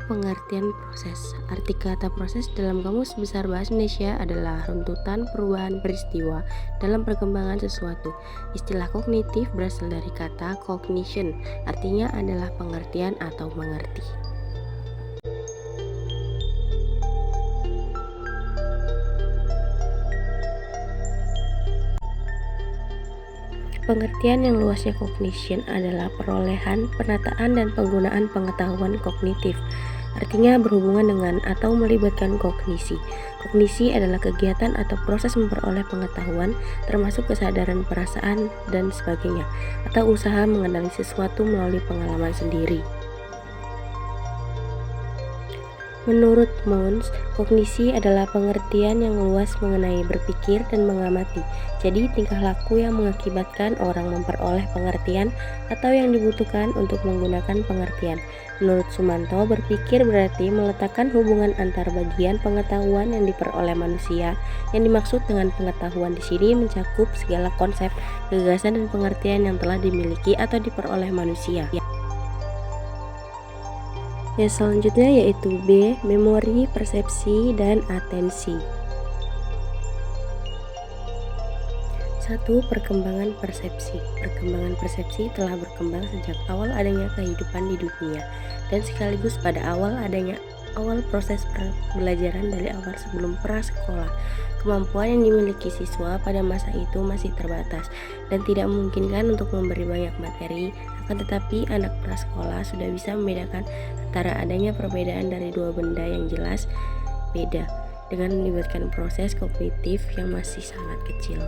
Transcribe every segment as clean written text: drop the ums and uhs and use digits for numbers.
pengertian proses. Arti kata proses dalam Kamus Besar Bahasa Indonesia adalah runtutan perubahan peristiwa dalam perkembangan sesuatu. Istilah kognitif berasal dari kata cognition, artinya adalah pengertian atau mengerti. Pengertian yang luasnya cognition adalah perolehan, penataan, dan penggunaan pengetahuan kognitif. Artinya berhubungan dengan atau melibatkan kognisi. Kognisi adalah kegiatan atau proses memperoleh pengetahuan, termasuk kesadaran perasaan dan sebagainya, atau usaha mengenali sesuatu melalui pengalaman sendiri. Menurut Mons, kognisi adalah pengertian yang luas mengenai berpikir dan mengamati. Jadi, tingkah laku yang mengakibatkan orang memperoleh pengertian atau yang dibutuhkan untuk menggunakan pengertian. Menurut Sumanto, berpikir berarti meletakkan hubungan antar bagian pengetahuan yang diperoleh manusia. Yang dimaksud dengan pengetahuan di sini mencakup segala konsep, gagasan, dan pengertian yang telah dimiliki atau diperoleh manusia. Yang selanjutnya yaitu B. Memori, persepsi, dan atensi. 1. Perkembangan persepsi. Perkembangan persepsi telah berkembang sejak awal adanya kehidupan di dunia dan sekaligus pada awal proses pembelajaran dari awal sebelum prasekolah. Kemampuan yang dimiliki siswa pada masa itu masih terbatas dan tidak memungkinkan untuk memberi banyak materi. Akan tetapi anak prasekolah sudah bisa membedakan antara adanya perbedaan dari dua benda yang jelas beda dengan melibatkan proses kognitif yang masih sangat kecil.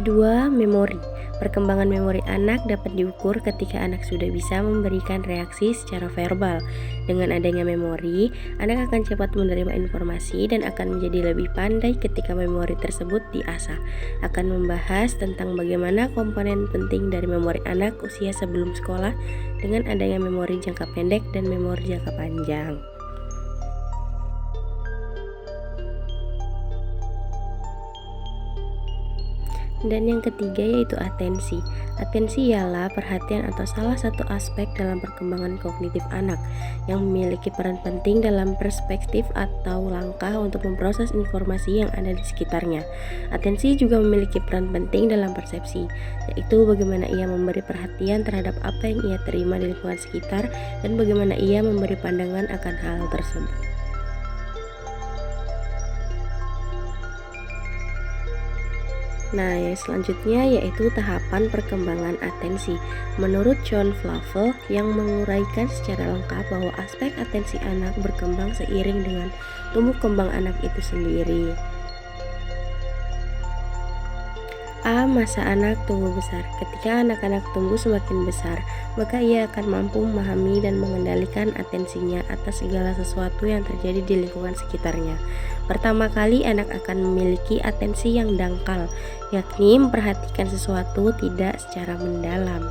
2. Memori. Perkembangan memori anak dapat diukur ketika anak sudah bisa memberikan reaksi secara verbal. Dengan adanya memori, anak akan cepat menerima informasi dan akan menjadi lebih pandai ketika memori tersebut diasah. Akan membahas tentang bagaimana komponen penting dari memori anak usia sebelum sekolah dengan adanya memori jangka pendek dan memori jangka panjang. Dan yang ketiga yaitu atensi. Atensi ialah perhatian atau salah satu aspek dalam perkembangan kognitif anak yang memiliki peran penting dalam perspektif atau langkah untuk memproses informasi yang ada di sekitarnya. Atensi juga memiliki peran penting dalam persepsi, yaitu bagaimana ia memberi perhatian terhadap apa yang ia terima di lingkungan sekitar dan bagaimana ia memberi pandangan akan hal tersebut. Nah, yang selanjutnya yaitu tahapan perkembangan atensi. Menurut John Flavel yang menguraikan secara lengkap bahwa aspek atensi anak berkembang seiring dengan tumbuh kembang anak itu sendiri. A. Masa anak tumbuh besar. Ketika anak-anak tumbuh semakin besar, maka ia akan mampu memahami dan mengendalikan atensinya atas segala sesuatu yang terjadi di lingkungan sekitarnya. Pertama kali anak akan memiliki atensi yang dangkal, yakni memperhatikan sesuatu tidak secara mendalam.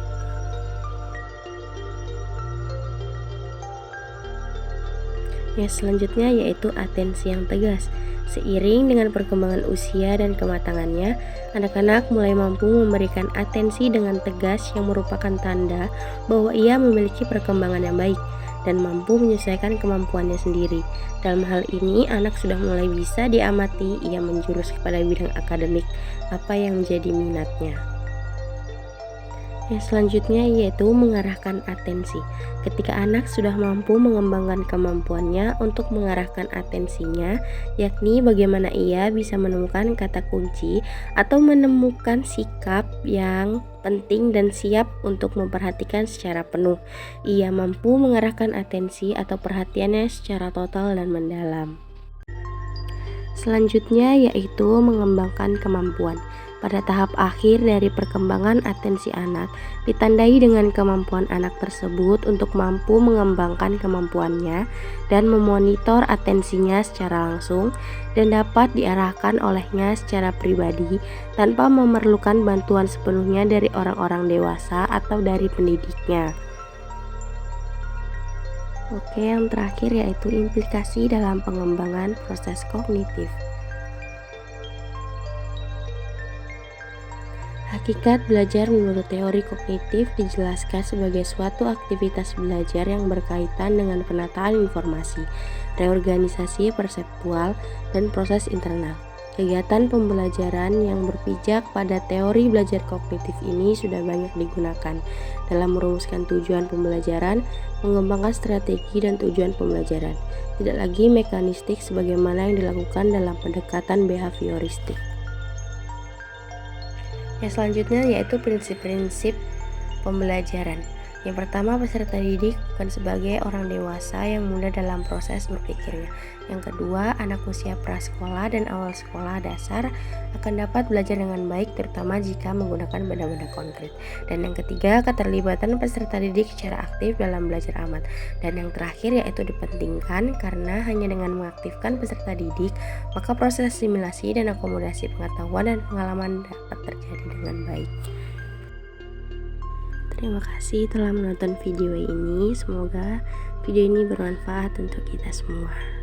Yang selanjutnya yaitu atensi yang tegas. Seiring dengan perkembangan usia dan kematangannya, anak-anak mulai mampu memberikan atensi dengan tegas yang merupakan tanda bahwa ia memiliki perkembangan yang baik dan mampu menyesuaikan kemampuannya sendiri. Dalam hal ini, anak sudah mulai bisa diamati ia menjurus kepada bidang akademik, apa yang menjadi minatnya. Yang selanjutnya yaitu mengarahkan atensi. Ketika anak sudah mampu mengembangkan kemampuannya untuk mengarahkan atensinya, yakni bagaimana ia bisa menemukan kata kunci atau menemukan sikap yang penting dan siap untuk memperhatikan secara penuh. Ia mampu mengarahkan atensi atau perhatiannya secara total dan mendalam. Selanjutnya yaitu mengembangkan kemampuan. Pada tahap akhir dari perkembangan atensi anak, ditandai dengan kemampuan anak tersebut untuk mampu mengembangkan kemampuannya dan memonitor atensinya secara langsung dan dapat diarahkan olehnya secara pribadi tanpa memerlukan bantuan sepenuhnya dari orang-orang dewasa atau dari pendidiknya. Oke, yang terakhir yaitu implikasi dalam pengembangan proses kognitif. Hakikat belajar menurut teori kognitif dijelaskan sebagai suatu aktivitas belajar yang berkaitan dengan penataan informasi, reorganisasi perseptual, dan proses internal. Kegiatan pembelajaran yang berpijak pada teori belajar kognitif ini sudah banyak digunakan dalam merumuskan tujuan pembelajaran, mengembangkan strategi dan tujuan pembelajaran, tidak lagi mekanistik sebagaimana yang dilakukan dalam pendekatan behavioristik. Yang selanjutnya yaitu prinsip-prinsip pembelajaran. Yang pertama, peserta didik bukan sebagai orang dewasa yang muda dalam proses berpikirnya. Yang kedua, anak usia prasekolah dan awal sekolah dasar akan dapat belajar dengan baik terutama jika menggunakan benda-benda konkret. Dan yang ketiga, keterlibatan peserta didik secara aktif dalam belajar amat. Dan yang terakhir yaitu dipentingkan karena hanya dengan mengaktifkan peserta didik, maka proses asimilasi dan akomodasi pengetahuan dan pengalaman dapat terjadi dengan baik. Terima kasih telah menonton video ini. Semoga video ini bermanfaat untuk kita semua.